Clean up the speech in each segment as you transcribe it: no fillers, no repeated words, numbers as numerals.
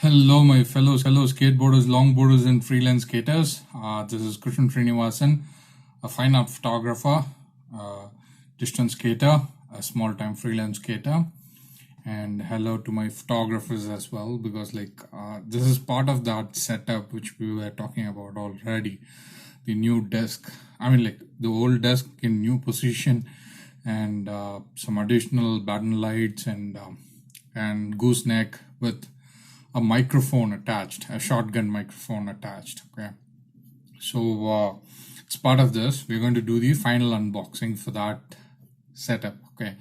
Hello, my fellow skateboarders, longboarders, and freelance skaters. This is Srinivasan, a fine art photographer, distance skater, a small-time freelance skater, and hello to my photographers as well, because this is part of that setup which we were talking about already. The new desk, the old desk in new position, and some additional button lights and gooseneck with a microphone attached, a shotgun microphone attached. Okay, so it's part of this. We're going to do the final unboxing for that setup. Okay,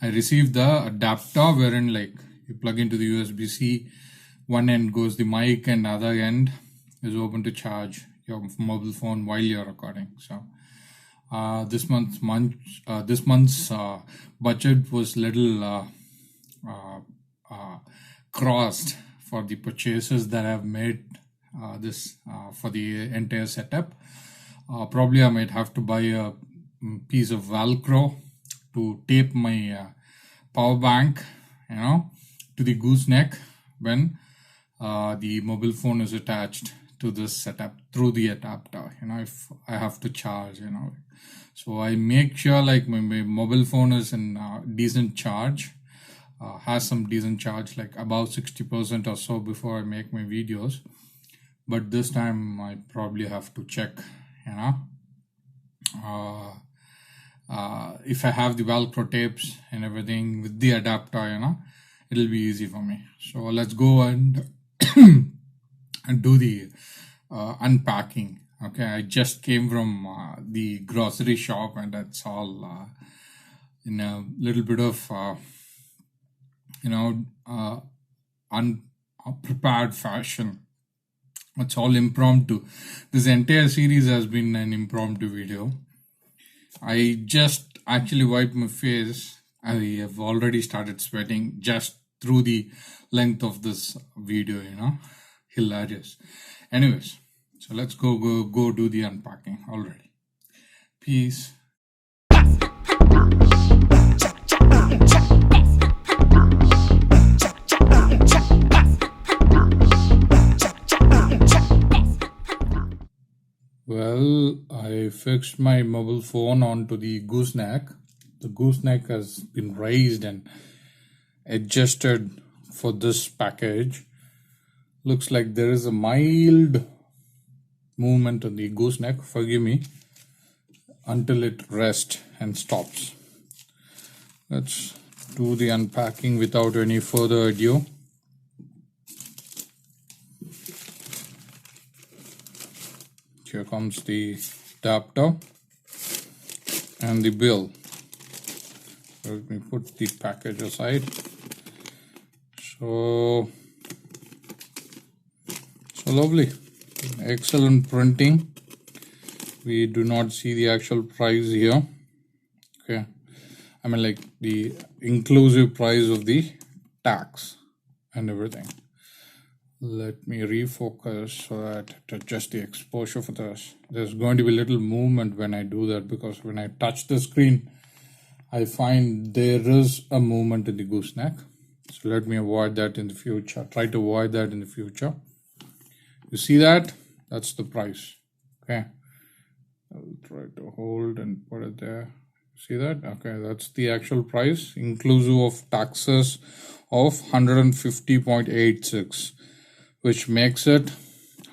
I received the adapter wherein you plug into the USB-C. One end goes the mic and other end is open to charge your mobile phone while you're recording. So this month's budget was little crossed for the purchases that I've made for the entire setup. Probably I might have to buy a piece of Velcro to tape my power bank, to the gooseneck when the mobile phone is attached to this setup through the adapter. If I have to charge, so I make sure my mobile phone is in decent charge. Has some decent charge, like about 60% or so before I make my videos. But this time I probably have to check, if I have the Velcro tapes and everything with the adapter, it'll be easy for me. So let's go and do the unpacking. Okay, I just came from the grocery shop, and that's all in a little bit of unprepared fashion. It's all impromptu. This entire series has been an impromptu video. I just actually wiped my face. I have already started sweating just through the length of this video, hilarious. Anyways, so let's go do the unpacking already. Peace. Well, I fixed my mobile phone onto the gooseneck. The gooseneck has been raised and adjusted for this package. Looks like there is a mild movement on the gooseneck, forgive me, until it rests and stops. Let's do the unpacking without any further ado. Here comes the adapter and the bill. Let me put the package aside. So lovely, excellent printing. We do not see the actual price here. Okay, the inclusive price of the tax and everything. Let me refocus so that to adjust the exposure for this. There's going to be a little movement when I do that, because when I touch the screen, I find there is a movement in the gooseneck. So let me avoid that in the future. Try to avoid that in the future. You see that? That's the price. Okay. I'll try to hold and put it there. See that? Okay, that's the actual price, inclusive of taxes of 150.86. which makes it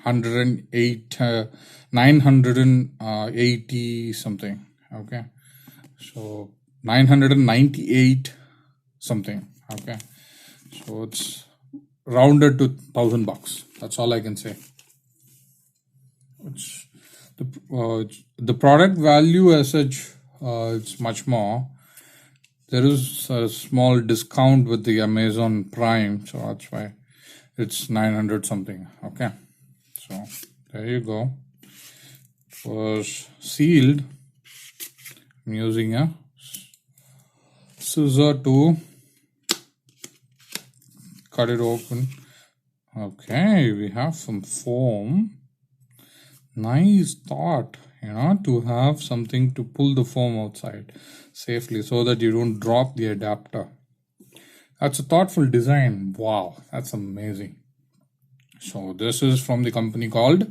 980 something. Okay, so 998 something. Okay, so it's rounded to $1,000. That's all I can say. It's the product value as such. It's much more. There is a small discount with the Amazon Prime, so that's why it's 900 something. Okay, so there you go. It was sealed. I'm using a scissor to cut it open. Okay, we have some foam. Nice thought, to have something to pull the foam outside safely so that you don't drop the adapter. That's a thoughtful design. Wow, that's amazing. So this is from the company called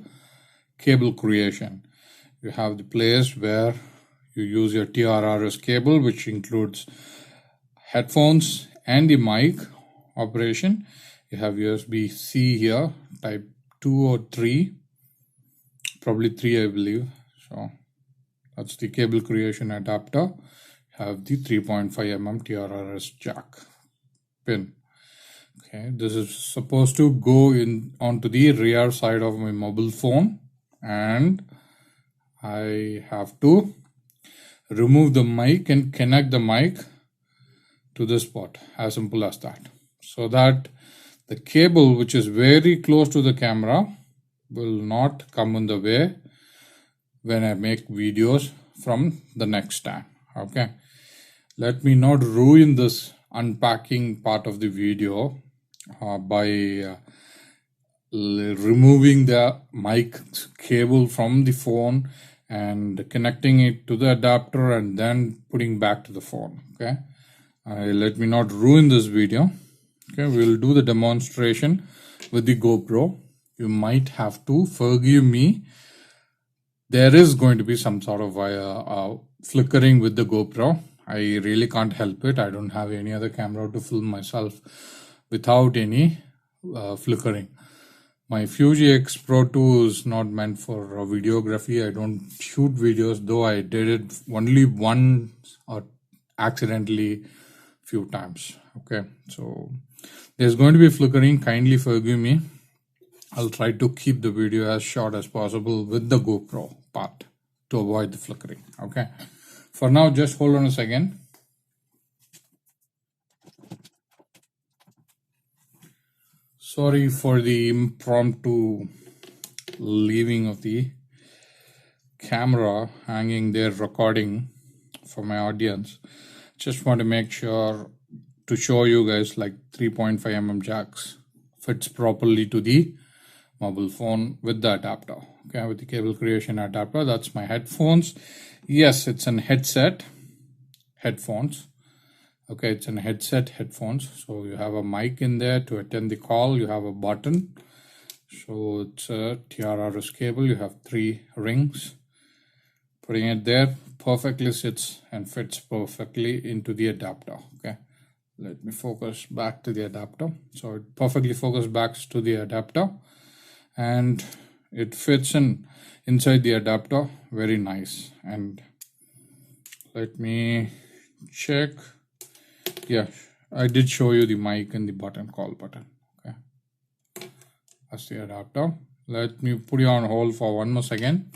Cable Creation. You have the place where you use your TRRS cable, which includes headphones and the mic operation. You have USB-C here, type 2 or 3, probably 3 I believe. So that's the Cable Creation adapter. You have the 3.5 mm TRRS jack pin. Okay, this is supposed to go in onto the rear side of my mobile phone, and I have to remove the mic and connect the mic to this spot, as simple as that, so that the cable, which is very close to the camera, will not come in the way when I make videos from the next time. Okay, let me not ruin this unpacking part of the video by removing the mic cable from the phone and connecting it to the adapter and then putting back to the phone. Okay, let me not ruin this video. Okay, we'll do the demonstration with the GoPro. You might have to forgive me. There is going to be some sort of flickering with the GoPro. I really can't help it. I don't have any other camera to film myself without any flickering. My Fuji X Pro 2 is not meant for videography. I don't shoot videos, though I did it only once or accidentally few times. Okay, so there's going to be flickering. Kindly forgive me. I'll try to keep the video as short as possible with the GoPro part to avoid the flickering. Okay, for now, just hold on a second. Sorry for the impromptu leaving of the camera hanging there recording for my audience. Just want to make sure to show you guys like 3.5 mm jacks fits properly to the mobile phone with the adapter. Okay, with the Cable Creation adapter. That's my headphones. Yes, it's an headset headphones. Okay, it's an headset headphones. So you have a mic in there to attend the call. You have a button. So it's a TRRS cable. You have 3 rings. Putting it there perfectly sits and fits perfectly into the adapter. Okay, let me focus back to the adapter. So it perfectly focused back to the adapter, and it fits inside the adapter very nice. And let me check. Yeah, I did show you the mic and the button, call button. Okay, that's the adapter. Let me put you on hold for one more second.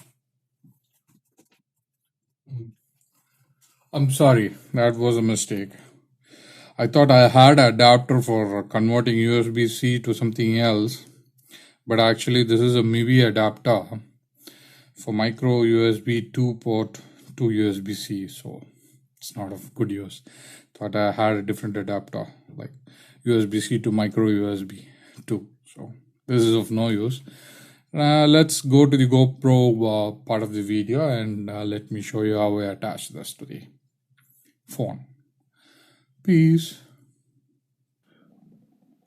I'm sorry, that was a mistake. I thought I had an adapter for converting USB-C to something else, but actually this is a MIDI adapter for micro USB 2 port to USB-C, so it's not of good use. Thought I had a different adapter like USB-C to micro USB 2, so this is of no use. Let's go to the GoPro part of the video, and let me show you how I attach this to the phone. Peace.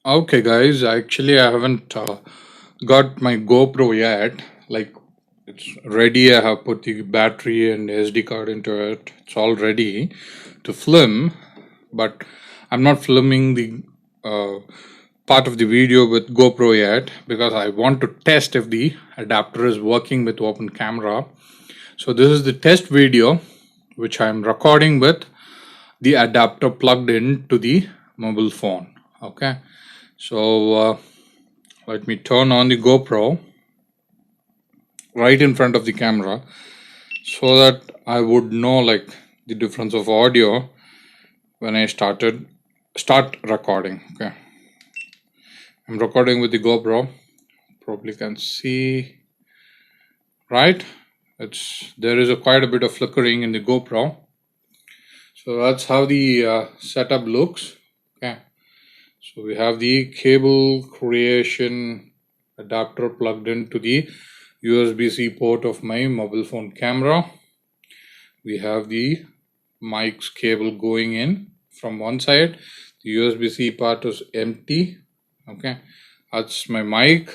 Okay guys, actually I haven't got my GoPro yet. Like, it's ready. I have put the battery and SD card into it. It's all ready to film, but I'm not filming the part of the video with GoPro yet because I want to test if the adapter is working with open camera. So this is the test video which I'm recording with the adapter plugged into the mobile phone. Okay, so let me turn on the GoPro right in front of the camera so that I would know like the difference of audio when I start recording. Okay, I'm recording with the GoPro. Probably can see, right? There is quite a bit of flickering in the GoPro. So that's how the setup looks. Okay, so we have the Cable Creation adapter plugged into the USB-C port of my mobile phone camera. We have the mic's cable going in from one side. The USB-C part is empty. Okay, that's my mic.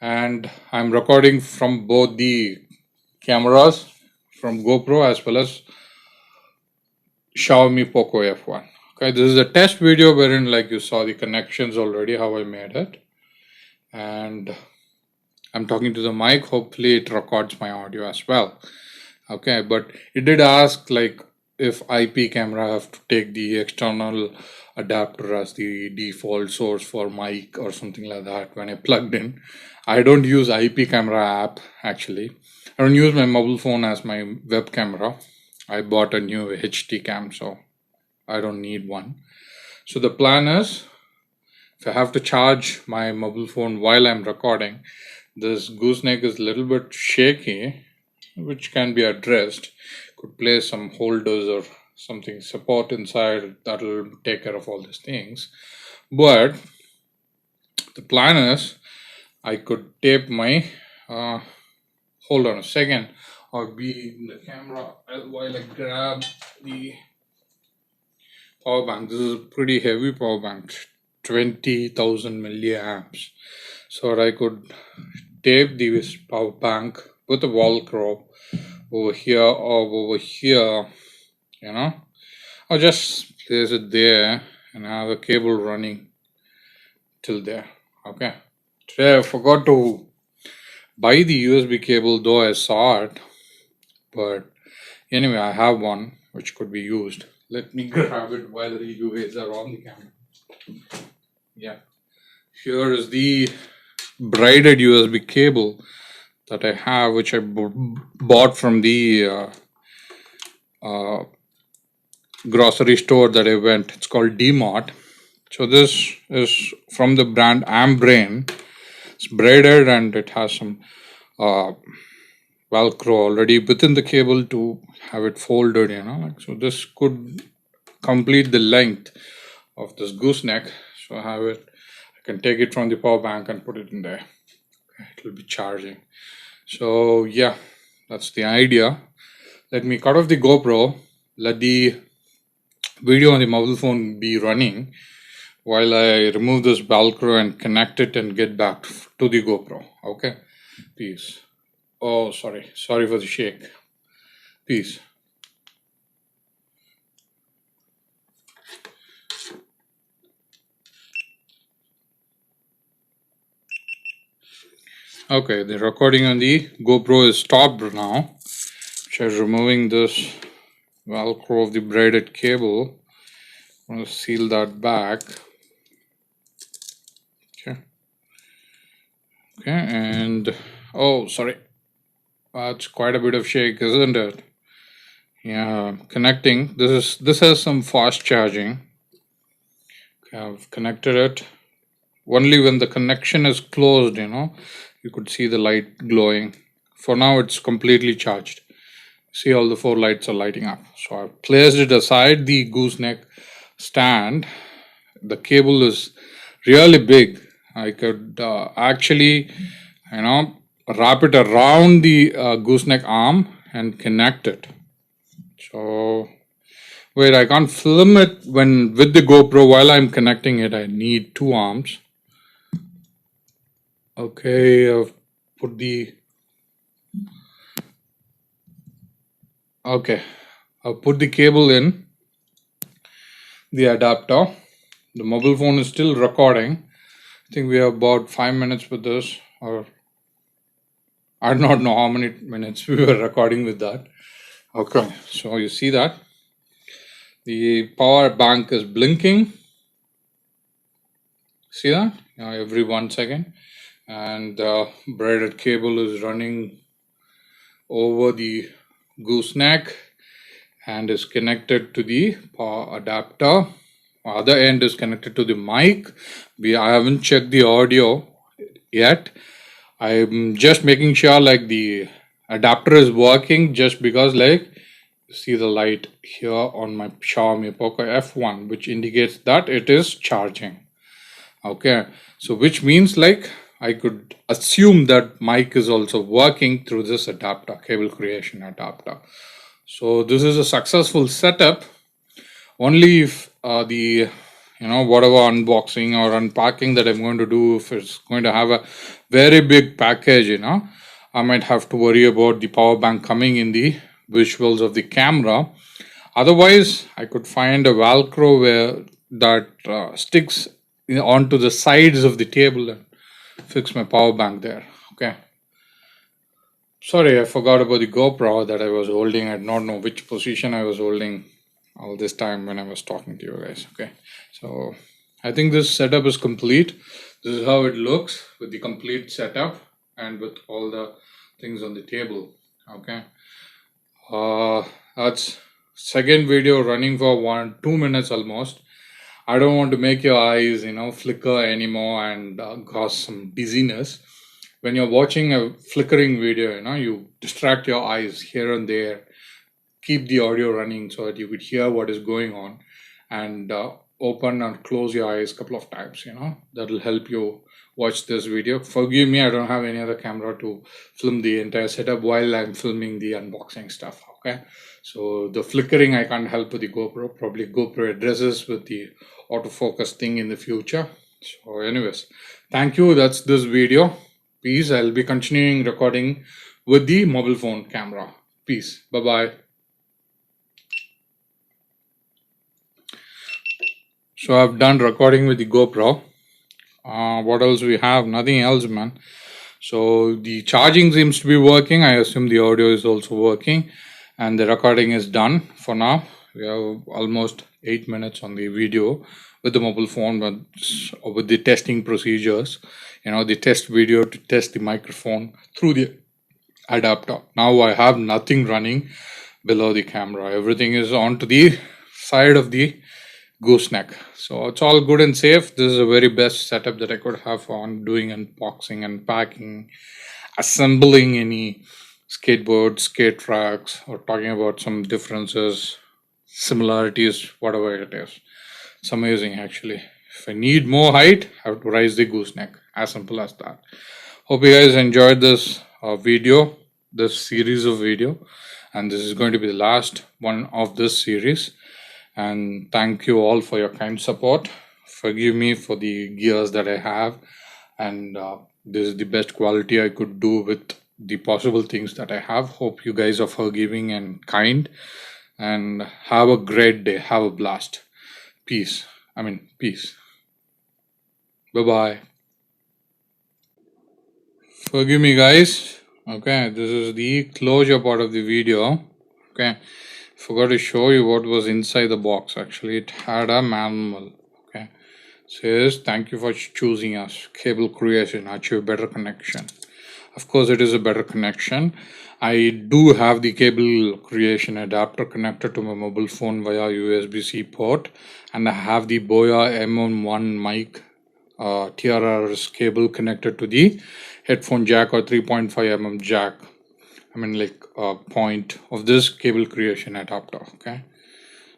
and I'm recording from both the cameras, from GoPro as well as Xiaomi PocoF1. Okay, this is a test video wherein, like, you saw the connections already, how I made it, and I'm talking to the mic. Hopefully it records my audio as well. Okay, but it did ask, like, if IP camera have to take the external adapter as the default source for mic or something like that when I plugged in. I don't use IP camera app actually. I don't use my mobile phone as my web camera. I bought a new HD cam, so I don't need one. So the plan is, if I have to charge my mobile phone while I'm recording, this gooseneck is a little bit shaky, which can be addressed. Could place some holders or something support inside that will take care of all these things. But the plan is, I could tape my hold on a second, or be in the camera while I grab the power bank. This is a pretty heavy power bank, 20,000 milliamps. So I could tape this power bank with a Velcro over here or over here, or just place it there and have a cable running till there. Okay, today I forgot to buy the USB cable, though I saw it, but anyway, I have one which could be used. Let me grab it while you guys are on the camera. Yeah, here is the braided USB cable that I have, which I bought from the grocery store that I went. It's called D-Mart. So this is from the brand Ambrain. It's braided and it has some Velcro already within the cable to have it folded, so this could complete the length of this gooseneck. So I have it, I can take it from the power bank and put it in there. Okay, it will be charging. So yeah, that's the idea. Let me cut off the GoPro, let the video on the mobile phone be running while I remove this Velcro and connect it and get back to the GoPro. Okay, peace. Oh, sorry for the shake. Peace. Okay, the recording on the GoPro is stopped now. So I'm removing this Velcro of the braided cable. I'm going to seal that back. Okay, and oh, sorry. That's quite a bit of shake, isn't it? Yeah, connecting. This has some fast charging. Okay, I've connected it. Only when the connection is closed, you could see the light glowing. For now, it's completely charged. See, all the 4 lights are lighting up. So I've placed it aside the gooseneck stand. The cable is really big. I could actually, wrap it around the gooseneck arm and connect it. So wait, I can't film it with the GoPro while I'm connecting it. I need 2 arms. Okay, I've put the I'll put the cable in the adapter. The mobile phone is still recording. I think we have about 5 minutes with this, or I do not know how many minutes we were recording with that. Okay, so you see that the power bank is blinking. See that? Every 1 second, and the braided cable is running over the gooseneck and is connected to the power adapter. Other end is connected to the mic. I haven't checked the audio yet. I'm just making sure like the adapter is working, just because like you see the light here on my Xiaomi PocoF1, which indicates that it is charging. Okay, so which means like I could assume that mic is also working through this adapter, cable creation adapter. So this is a successful setup. Only if the whatever unboxing or unpacking that I'm going to do, if it's going to have a very big package, I might have to worry about the power bank coming in the visuals of the camera. Otherwise, I could find a Velcro where that sticks onto the sides of the table and fix my power bank there. Okay. Sorry, I forgot about the GoPro that I was holding. I did not know which position I was holding all this time when I was talking to you guys. Okay. So I think this setup is complete. This is how it looks with the complete setup and with all the things on the table. Okay. That's second video running for 2 minutes almost. I don't want to make your eyes, flicker anymore and cause some dizziness. When you're watching a flickering video, you distract your eyes here and there. Keep the audio running so that you could hear what is going on, and open and close your eyes a couple of times. That'll help you watch this video. Forgive me, I don't have any other camera to film the entire setup while I'm filming the unboxing stuff. Okay, so the flickering I can't help with the GoPro. Probably GoPro addresses with the autofocus thing in the future. So anyways, thank you. That's this video. Peace. I'll be continuing recording with the mobile phone camera. Peace. Bye-bye. So I've done recording with the GoPro. What else we have? Nothing else, man. So the charging seems to be working. I assume the audio is also working. And the recording is done for now. We have almost 8 minutes on the video with the mobile phone, but with the testing procedures. The test video to test the microphone through the adapter. Now I have nothing running below the camera. Everything is onto the side of the gooseneck. So it's all good and safe. This is the very best setup that I could have on doing unboxing and packing, assembling any skateboard, skate tracks, or talking about some differences, similarities, whatever it is. It's amazing actually. If I need more height, I have to raise the gooseneck. As simple as that. Hope you guys enjoyed this video, this series of video, and this is going to be the last one of this series. And thank you all for your kind support. Forgive me for the gears that I have, and this is the best quality I could do with the possible things that I have. Hope you guys are forgiving and kind, and have a great day. Have a blast. Peace. Peace. Bye-bye. Forgive me, guys. Okay, this is the closure part of the video. Okay, forgot to show you what was inside the box. Actually, it had a manual. Okay, says thank you for choosing us. Cable creation, achieve better connection. Of course, it is a better connection. I do have the cable creation adapter connected to my mobile phone via USB-C port, and I have the Boya M1 mic TRRS cable connected to the headphone jack or 3.5mm jack. Point of this cable creation adapter. Okay,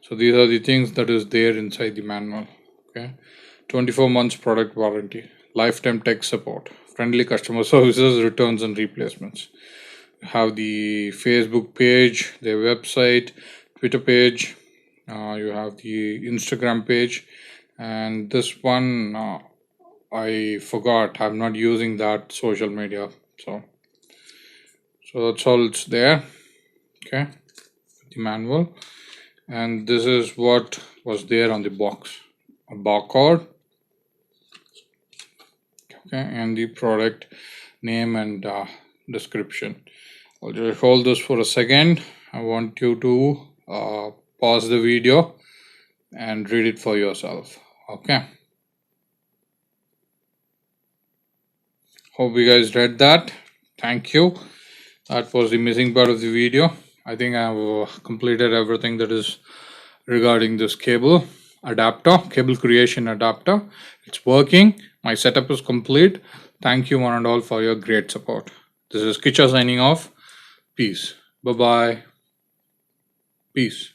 so these are the things that is there inside the manual. Okay, 24 months product warranty, lifetime tech support, friendly customer services, returns and replacements. You have the Facebook page, their website, Twitter page, you have the Instagram page, and this one I forgot. I'm not using that social media, so that's all it's there. Okay, the manual, and this is what was there on the box: a barcode, okay, and the product name and description. I'll just hold this for a second. I want you to pause the video and read it for yourself. Okay, hope you guys read that. Thank you. That was the missing part of the video. I think I have completed everything that is regarding this cable adapter, cable creation adapter. It's working. My setup is complete. Thank you one and all for your great support. This is Kicha signing off. Peace. Bye-bye. Peace.